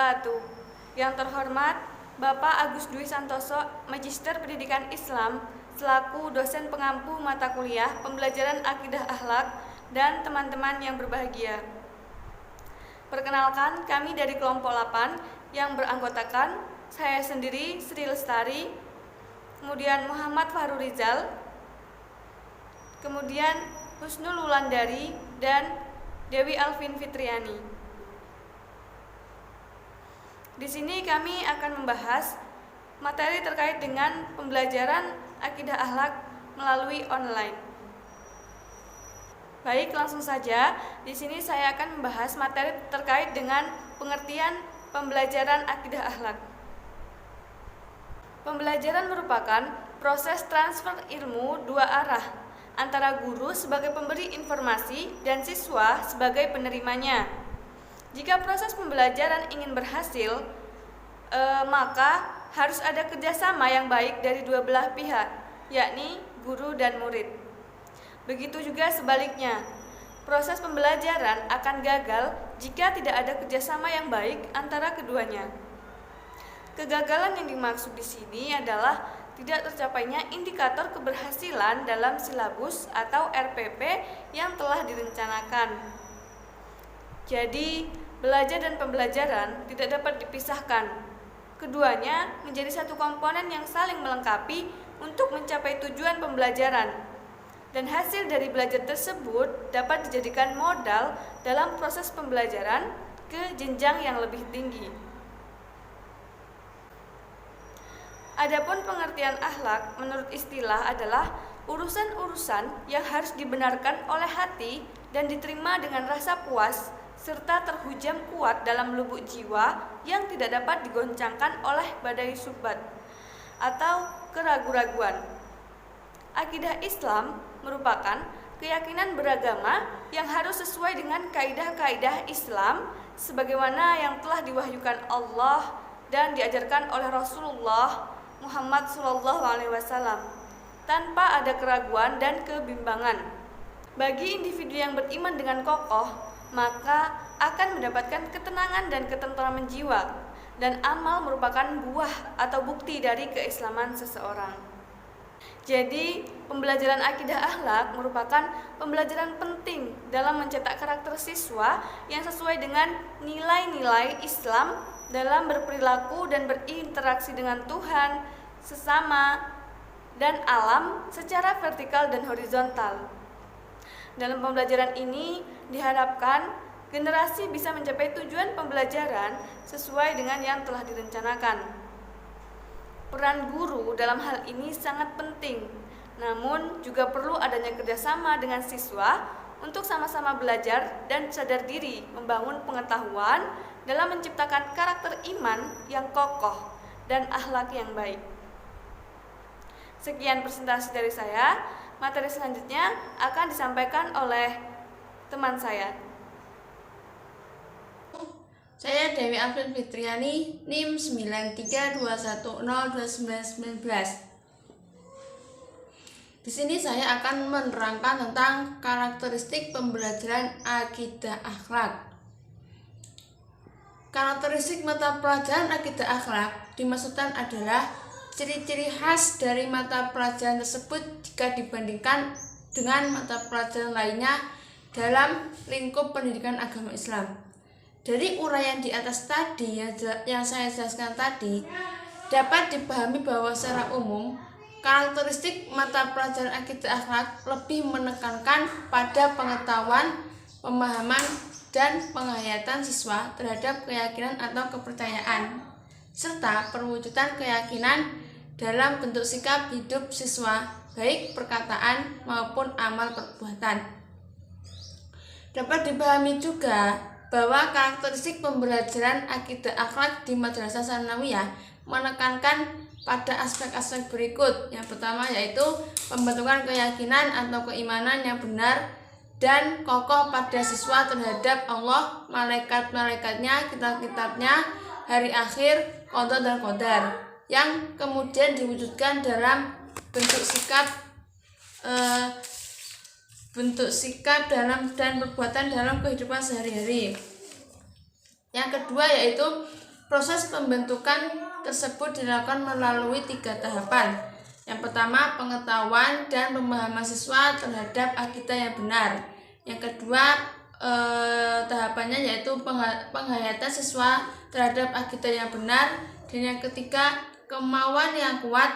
wabarakatuh. Yang terhormat Bapak Agus Dwi Santoso, Magister Pendidikan Islam, selaku dosen pengampu mata kuliah pembelajaran akidah akhlak, dan teman-teman yang berbahagia. Perkenalkan, kami dari kelompok 8 yang beranggotakan saya sendiri, Sri Lestari, kemudian Muhammad Fahru Rizal, kemudian Husnul Wulandari, dan Dewi Alvin Fitriani. Di sini kami akan membahas materi terkait dengan pembelajaran akidah akhlak melalui online. Baik, langsung saja. Di sini saya akan membahas materi terkait dengan pengertian pembelajaran akidah akhlak. Pembelajaran merupakan proses transfer ilmu dua arah antara guru sebagai pemberi informasi dan siswa sebagai penerimanya. Jika proses pembelajaran ingin berhasil, maka harus ada kerjasama yang baik dari dua belah pihak, yakni guru dan murid. Begitu juga sebaliknya, proses pembelajaran akan gagal jika tidak ada kerjasama yang baik antara keduanya. Kegagalan yang dimaksud di sini adalah tidak tercapainya indikator keberhasilan dalam silabus atau RPP yang telah direncanakan. Jadi, belajar dan pembelajaran tidak dapat dipisahkan. Keduanya menjadi satu komponen yang saling melengkapi untuk mencapai tujuan pembelajaran. Dan hasil dari belajar tersebut dapat dijadikan modal dalam proses pembelajaran ke jenjang yang lebih tinggi. Adapun pengertian akhlak menurut istilah adalah urusan-urusan yang harus dibenarkan oleh hati dan diterima dengan rasa puas serta terhujam kuat dalam lubuk jiwa yang tidak dapat digoncangkan oleh badai syubhat atau keraguan-raguan. Akidah Islam merupakan keyakinan beragama yang harus sesuai dengan kaidah-kaidah Islam sebagaimana yang telah diwahyukan Allah dan diajarkan oleh Rasulullah Muhammad SAW tanpa ada keraguan dan kebimbangan. Bagi individu yang beriman dengan kokoh, maka akan mendapatkan ketenangan dan ketentraman jiwa, dan amal merupakan buah atau bukti dari keislaman seseorang. Jadi, pembelajaran akidah akhlak merupakan pembelajaran penting dalam mencetak karakter siswa yang sesuai dengan nilai-nilai Islam dalam berperilaku dan berinteraksi dengan Tuhan, sesama, dan alam secara vertikal dan horizontal. Dalam pembelajaran ini diharapkan generasi bisa mencapai tujuan pembelajaran sesuai dengan yang telah direncanakan. Peran guru dalam hal ini sangat penting, namun juga perlu adanya kerjasama dengan siswa untuk sama-sama belajar dan sadar diri membangun pengetahuan dalam menciptakan karakter iman yang kokoh dan akhlak yang baik. Sekian presentasi dari saya. Materi selanjutnya akan disampaikan oleh teman saya. Saya Dewi Alvin Fitriani, NIM 9321029919. Di sini saya akan menerangkan tentang karakteristik pembelajaran akidah akhlak. Karakteristik mata pelajaran akidah akhlak dimaksudkan adalah ciri-ciri khas dari mata pelajaran tersebut jika dibandingkan dengan mata pelajaran lainnya dalam lingkup pendidikan agama Islam. Dari uraian di atas tadi yang saya jelaskan tadi, dapat dipahami bahwa secara umum karakteristik mata pelajaran akidah akhlak lebih menekankan pada pengetahuan, pemahaman, dan penghayatan siswa terhadap keyakinan atau kepercayaan, serta perwujudan keyakinan dalam bentuk sikap hidup siswa, baik perkataan maupun amal perbuatan. Dapat dipahami juga bahwa karakteristik pembelajaran akidah akhlak di Madrasah Tsanawiyah menekankan pada aspek-aspek berikut. Yang pertama yaitu pembentukan keyakinan atau keimanan yang benar dan kokoh pada siswa terhadap Allah, malaikat-malaikatnya, kitab-kitabnya, hari akhir, qada dan qadar, yang kemudian diwujudkan dalam bentuk sikap dan perbuatan dalam kehidupan sehari-hari. Yang kedua yaitu Proses pembentukan tersebut dilakukan melalui 3 tahapan. Yang pertama, pengetahuan dan pemahaman siswa terhadap akidah yang benar. Yang kedua, tahapannya yaitu penghayatan siswa terhadap akidah yang benar. Dan yang ketiga, kemauan yang kuat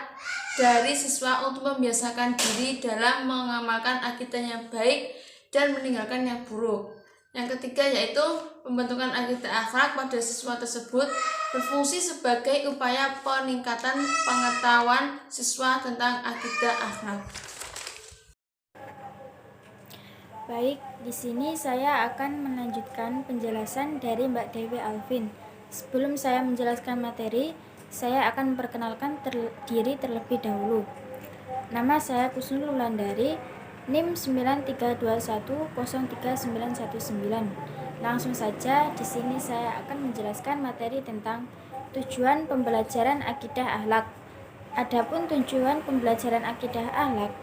dari siswa untuk membiasakan diri dalam mengamalkan akidah yang baik dan meninggalkan yang buruk. Yang ketiga yaitu pembentukan akidah akhlak pada siswa tersebut berfungsi sebagai upaya peningkatan pengetahuan siswa tentang akidah akhlak. Baik, di sini saya akan melanjutkan penjelasan dari Mbak Dewi Alvin. Sebelum saya menjelaskan materi, saya akan memperkenalkan diri terlebih dahulu. Nama saya Kusnul Wulandari, NIM 9321039919. Langsung saja, di sini saya akan menjelaskan materi tentang tujuan pembelajaran akidah akhlak. Adapun tujuan pembelajaran akidah akhlak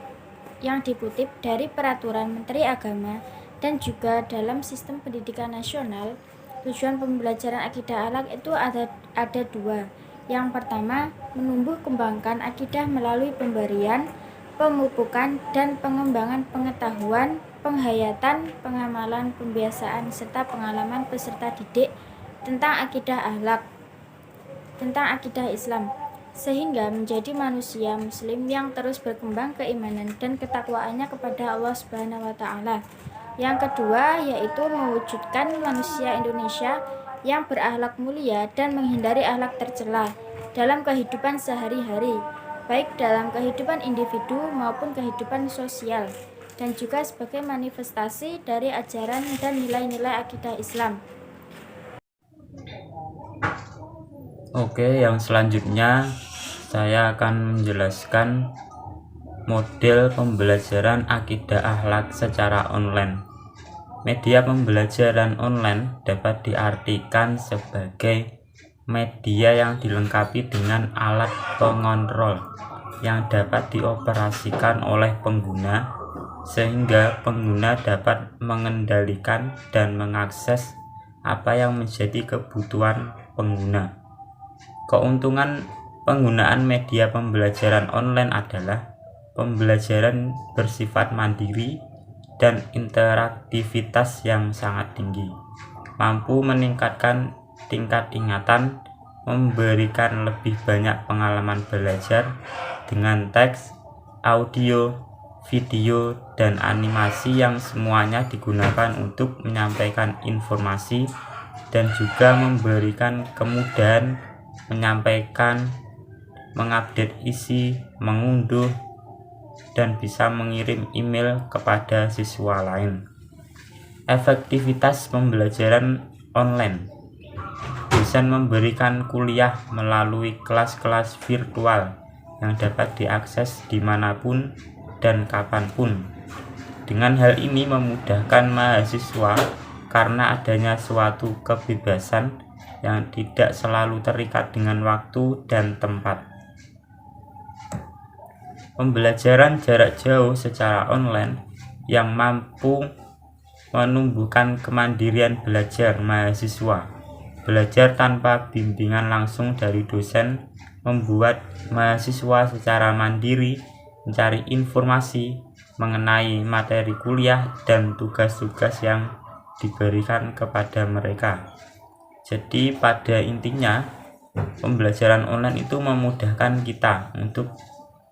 yang dikutip dari Peraturan Menteri Agama dan juga dalam Sistem Pendidikan Nasional, tujuan pembelajaran akidah akhlak itu ada 2. Yang pertama, menumbuh kembangkan akidah melalui pemberian, pemupukan, dan pengembangan pengetahuan, penghayatan, pengamalan, pembiasaan, serta pengalaman peserta didik tentang akidah akhlak, tentang akidah Islam, sehingga menjadi manusia muslim yang terus berkembang keimanan dan ketakwaannya kepada Allah Subhanahu wa Ta'ala. Yang kedua yaitu mewujudkan manusia Indonesia yang berakhlak mulia dan menghindari akhlak tercela dalam kehidupan sehari-hari, baik dalam kehidupan individu maupun kehidupan sosial, dan juga sebagai manifestasi dari ajaran dan nilai-nilai akidah Islam. Oke, yang selanjutnya saya akan menjelaskan model pembelajaran akidah akhlak secara online. Media pembelajaran online dapat diartikan sebagai media yang dilengkapi dengan alat pengontrol yang dapat dioperasikan oleh pengguna, sehingga pengguna dapat mengendalikan dan mengakses apa yang menjadi kebutuhan pengguna. Keuntungan penggunaan media pembelajaran online adalah pembelajaran bersifat mandiri dan interaktivitas yang sangat tinggi, mampu meningkatkan tingkat ingatan, memberikan lebih banyak pengalaman belajar dengan teks, audio, video, dan animasi yang semuanya digunakan untuk menyampaikan informasi dan juga memberikan kemudahan menyampaikan, mengupdate isi, mengunduh, dan bisa mengirim email kepada siswa lain. Efektivitas pembelajaran online. Dosen memberikan kuliah melalui kelas-kelas virtual yang dapat diakses dimanapun dan kapanpun. Dengan hal ini memudahkan mahasiswa karena adanya suatu kebebasan yang tidak selalu terikat dengan waktu dan tempat. Pembelajaran jarak jauh secara online yang mampu menumbuhkan kemandirian belajar mahasiswa. Belajar tanpa bimbingan langsung dari dosen membuat mahasiswa secara mandiri mencari informasi mengenai materi kuliah dan tugas-tugas yang diberikan kepada mereka. Jadi pada intinya pembelajaran online itu memudahkan kita untuk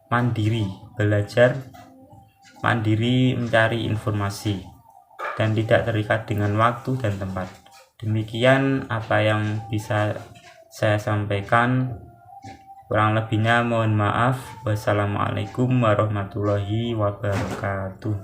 mandiri belajar, mandiri mencari informasi, dan tidak terikat dengan waktu dan tempat. Demikian apa yang bisa saya sampaikan. Kurang lebihnya mohon maaf. Wassalamualaikum warahmatullahi wabarakatuh.